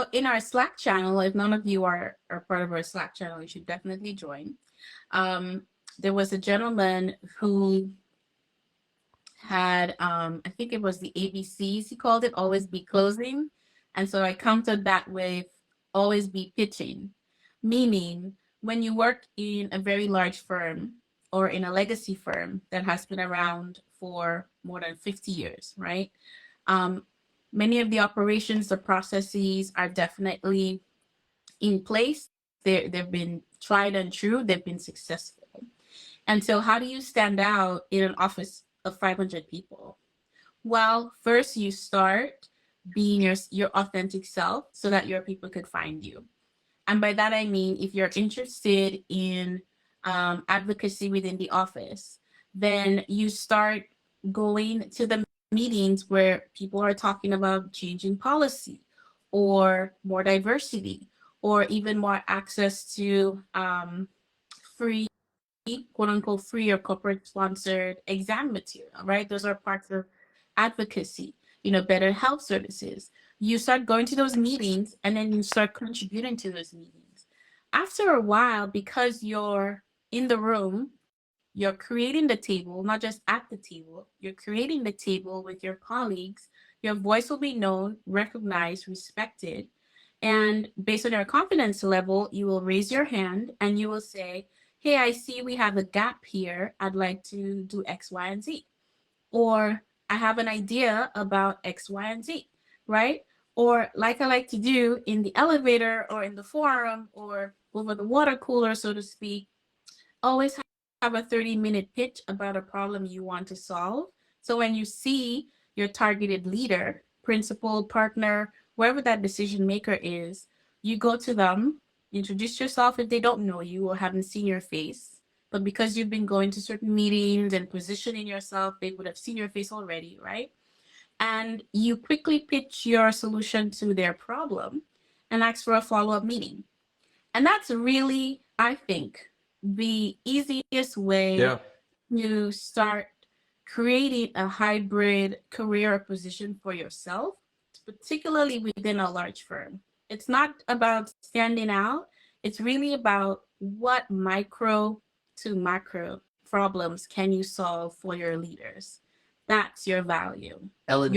So in our Slack channel, if none of you are part of our Slack channel, you should definitely join. Um, there was a gentleman who had, I think it was the ABCs, he called it, always be closing. And so I countered that with always be pitching, meaning when you work in a very large firm or in a legacy firm that has been around for more than 50 years, right? Um, Many of the operations, the processes are definitely in place. They've been tried and true. They've been successful. And so how do you stand out in an office of 500 people? Well, first you start being your authentic self so that your people could find you. And by that, I mean, if you're interested in advocacy within the office, then you start going to the meetings where people are talking about changing policy or more diversity or even more access to free, quote unquote, free or corporate sponsored exam material, right? Those are parts of advocacy, better health services. You start going to those meetings and then you start contributing to those meetings. After a while, because you're in the room, you're creating the table, not just at the table, you're creating the table with your colleagues. Your voice will be known, recognized, respected. And based on your confidence level, you will raise your hand and you will say, hey, I see we have a gap here. I'd like to do X, Y, and Z. Or I have an idea about X, Y, and Z, right? Or like I like to do in the elevator or in the forum or over the water cooler, so to speak, always have a 30-minute pitch about a problem you want to solve. So when you see your targeted leader, principal, partner, wherever that decision maker is, you go to them, introduce yourself if they don't know you or haven't seen your face. But because you've been going to certain meetings and positioning yourself, they would have seen your face already, right? And you quickly pitch your solution to their problem and ask for a follow-up meeting. And that's really, I think, the easiest way Yeah. to start creating a hybrid career position for yourself, particularly within a large firm. It's not about standing out. It's really about what micro to macro problems can you solve for your leaders. That's your value. Ellen,